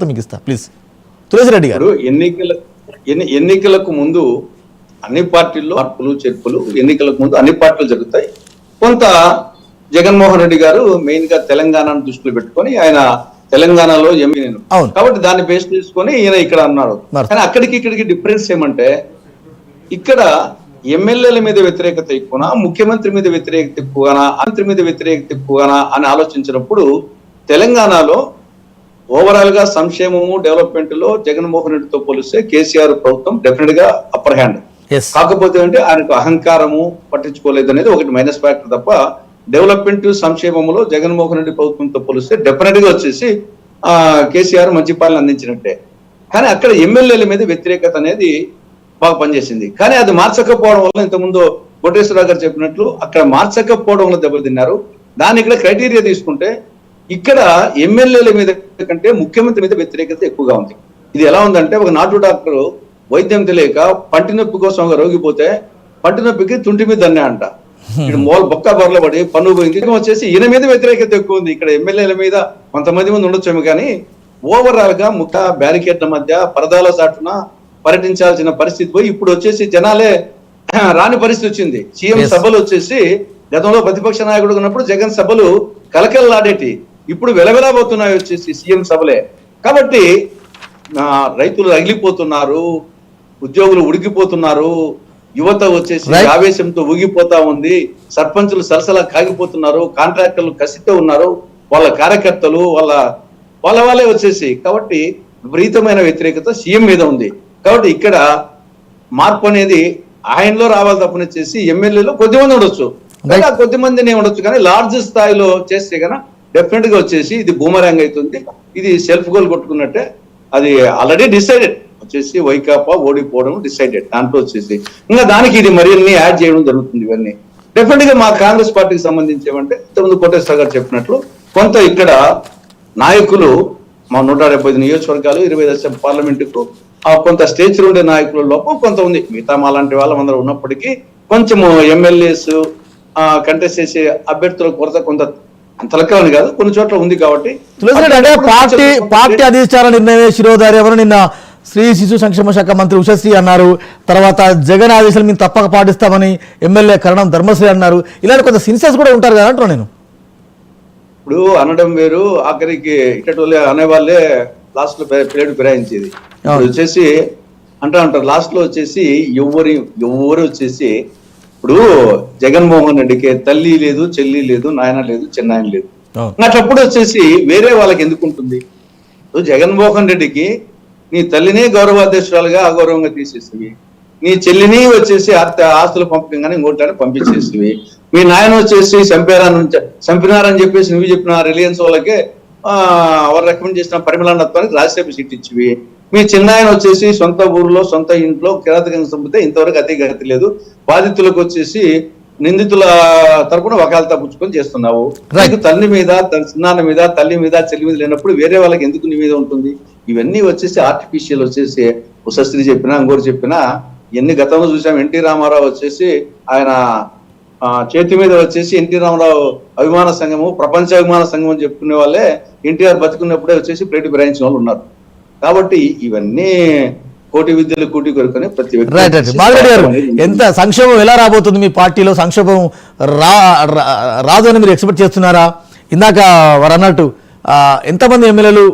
మీకు ఇస్తా ప్లీజ్. తులసిరెడ్డి గారు, ఎన్నికలకు ముందు అన్ని పార్టీల్లో మార్పులు చేర్పులు ఎన్నికలకు ముందు అన్ని పార్టీలు జరుగుతాయి. కొంత జగన్మోహన్ రెడ్డి గారు మెయిన్ గా తెలంగాణను దృష్టిలో పెట్టుకొని ఆయన తెలంగాణలో ఎంపీ కాబట్టి దాన్ని బేస్ చేసుకొని ఈయన ఇక్కడ అన్నాడు. కానీ అక్కడికి ఇక్కడికి డిఫరెన్స్ ఏమంటే ఇక్కడ ఎమ్మెల్యేల మీద వ్యతిరేకత ఎక్కువనా, ముఖ్యమంత్రి మీద వ్యతిరేకత ఎక్కువనా, మంత్రి మీద వ్యతిరేకత ఎక్కువనా అని ఆలోచించినప్పుడు తెలంగాణలో ఓవరాల్ గా సంక్షేమము డెవలప్మెంట్ లో జగన్మోహన్ రెడ్డితో పోలిస్తే కేసీఆర్ ప్రభుత్వం డెఫినెట్ గా అప్పర్ హ్యాండ్. కాకపోతే అంటే ఆయనకు అహంకారము పట్టించుకోలేదు అనేది ఒకటి మైనస్ ఫ్యాక్టర్ తప్ప డెవలప్మెంట్ సంక్షేమంలో జగన్మోహన్ రెడ్డి ప్రభుత్వంతో పోలిస్తే డెఫినెట్ గా వచ్చేసి కేసీఆర్ మంచి పాలన అందించినట్టే. కానీ అక్కడ ఎమ్మెల్యేల మీద వ్యతిరేకత అనేది బాగా పనిచేసింది. కానీ అది మార్చకపోవడం వల్ల ఇంతకుముందు కోటేశ్వరరావు గారు చెప్పినట్లు అక్కడ మార్చకపోవడం వల్ల దెబ్బతిన్నారు. దాన్ని ఇక్కడ క్రైటీరియా తీసుకుంటే ఇక్కడ ఎమ్మెల్యేల మీద కంటే ముఖ్యమంత్రి మీద వ్యతిరేకత ఎక్కువగా ఉంది. ఇది ఎలా ఉందంటే ఒక నాటు డాక్టర్ వైద్యం తెలియక పంటి నొప్పి కోసం రోగిపోతే పంటి నొప్పికి తుంటి మీద దన్నే అంట. ఇక్కడ బొక్క బొరల పడి పన్ను పోయింది వచ్చేసి ఈయన మీద వ్యతిరేకత ఎక్కువ ఉంది. ఇక్కడ ఎమ్మెల్యేల మీద కొంతమంది మంది ఉండొచ్చేమో కానీ ఓవరాల్ గా ముఖ బ్యారికేడ్ల మధ్య పరదాల చాటున పర్యటించాల్సిన పరిస్థితి పోయి ఇప్పుడు వచ్చేసి జనాలే రాని పరిస్థితి వచ్చింది. సీఎం సభలు వచ్చేసి గతంలో ప్రతిపక్ష నాయకుడు ఉన్నప్పుడు జగన్ సభలు కలకలలాడేటి, ఇప్పుడు వెలవెలబోతున్నాయి వచ్చేసి సీఎం సభలే. కాబట్టి రైతులు రగిలిపోతున్నారు, ఉద్యోగులు ఉడికిపోతున్నారు, యువత వచ్చేసి ఆవేశంతో ఊగిపోతా ఉంది, సర్పంచులు సరసలా కాగిపోతున్నారు, కాంట్రాక్టర్లు కసితో ఉన్నారు, వాళ్ళ కార్యకర్తలు వాళ్ళే వచ్చేసి. కాబట్టి విపరీతమైన వ్యతిరేకత సీఎం మీద ఉంది. కాబట్టి ఇక్కడ మార్పు అనేది ఆయనలో రావాలి తప్పనిచ్చేసి ఎమ్మెల్యేలో కొద్దిమంది ఉండొచ్చు, కొద్దిమందినే ఉండొచ్చు. కానీ లార్జ్ స్థాయిలో చేస్తే కనుక డెఫినెట్ గా వచ్చేసి ఇది బూమరాంగ్ అవుతుంది. ఇది సెల్ఫ్ గోల్ కొట్టుకున్నట్టే. అది ఆల్రెడీ డిసైడెడ్ వచ్చేసి వైకాపా ఓడిపోవడం డిసైడెడ్. దాంట్లో వచ్చేసి ఇంకా దానికి ఇది మరిన్ని యాడ్ చేయడం జరుగుతుంది. ఇవన్నీ డెఫినెట్ గా మా కాంగ్రెస్ పార్టీకి సంబంధించి ఏమంటే ఇంతకుముందు కోటేశ్వర గారు చెప్పినట్లు కొంత ఇక్కడ నాయకులు మా 175 నియోజకవర్గాలు 20 పార్లమెంటుకు కొంత స్టేచర్ ఉండే నాయకుల లోపం కొంత ఉంది. మిగతా మా లాంటి వాళ్ళందరూ ఉన్నప్పటికీ కొంచెము ఎమ్మెల్యేస్ కంటెస్ట్ చేసే అభ్యర్థుల కొరత కొంత అంతలకని కాదు కొన్ని చోట్ల ఉంది. కాబట్టి పార్టీ అధిష్టాన నిర్ణయం శిరోధారి ఎవరు నిన్న స్త్రీ శిశు సంక్షేమ శాఖ మంత్రి ఉషశ్రీ అన్నారు. తర్వాత జగన్ ఆదేశాలు మేము తప్పక పాటిస్తామని ఎమ్మెల్యే కరణం ధర్మశ్రీ అన్నారు. ఇలాంటి కొంత సిన్సియర్స్ కూడా ఉంటారు కదా అంటున్నా నేను. ఇప్పుడు అనడం వేరు, ఆఖరికి ఇక్కడి అనేవాళ్ళే లాస్ట్ లో ప్లేట్ ఫిరాయించేది. వచ్చేసి అంటారు లాస్ట్ లో వచ్చేసి ఎవరు వచ్చేసి ఇప్పుడు జగన్మోహన్ రెడ్డికి తల్లి లేదు, చెల్లి లేదు, నాయన లేదు, చిన్నాయన లేదు. అట్లప్పుడు వచ్చేసి వేరే వాళ్ళకి ఎందుకు ఉంటుంది? జగన్మోహన్ రెడ్డికి నీ తల్లిని గౌరవాధ్యక్షురాలుగా అగౌరవంగా తీసేసివి, నీ చెల్లిని వచ్చేసి ఆస్తుల పంపకంగానే ఇంకోటాన్ని పంపించేసివి, మీ నాయన వచ్చేసి చంపినారని చెప్పేసి నువ్వు చెప్పిన రిలయన్స్ వాళ్ళకే వాళ్ళు రికమెండ్ చేసిన పరిమళాన్నత్వానికి రాజ్యసభ సీట్ ఇచ్చివి, మీ చిన్నాయన వచ్చేసి సొంత ఊర్లో సొంత ఇంట్లో కిరాతకంగా చంపితే ఇంతవరకు అతి గతి లేదు, బాధితులకు వచ్చేసి నిందితుల తరపున వకాలతా పుచ్చుకొని చేస్తున్నావు. తల్లి మీద చిన్నాన్న మీద తల్లి మీద చెల్లి మీద లేనప్పుడు వేరే వాళ్ళకి ఎందుకు నీ మీద ఉంటుంది? ఇవన్నీ వచ్చేసి ఆర్టిఫిషియల్ వచ్చేసి ఉషశ్రీ చెప్పినా ఇంకోటి చెప్పినా ఎన్ని గతంలో చూసాం. ఎన్టీ రామారావు వచ్చేసి ఆయన చేతి మీద వచ్చేసి ఎన్టీ రామారావు అభిమాన సంఘము ప్రపంచ అభిమాన సంఘం అని చెప్పుకునే వాళ్ళే ఎన్టీఆర్ బతుకున్నప్పుడే వచ్చేసి ప్లేట్ ఫిరాయించిన వాళ్ళు ఉన్నారు. కాబట్టి ఇవన్నీ కోటి విద్యలు కూటి కొరుకుని ప్రతి వ్యక్తి ఎంత సంక్షేమం ఎలా రాబోతుంది మీ పార్టీలో? సంక్షేమం రాదు అని మీరు ఎక్స్పెక్ట్ చేస్తున్నారా? ఇందాక వారు అన్నట్టు ఎంతమంది ఎమ్మెల్యేలు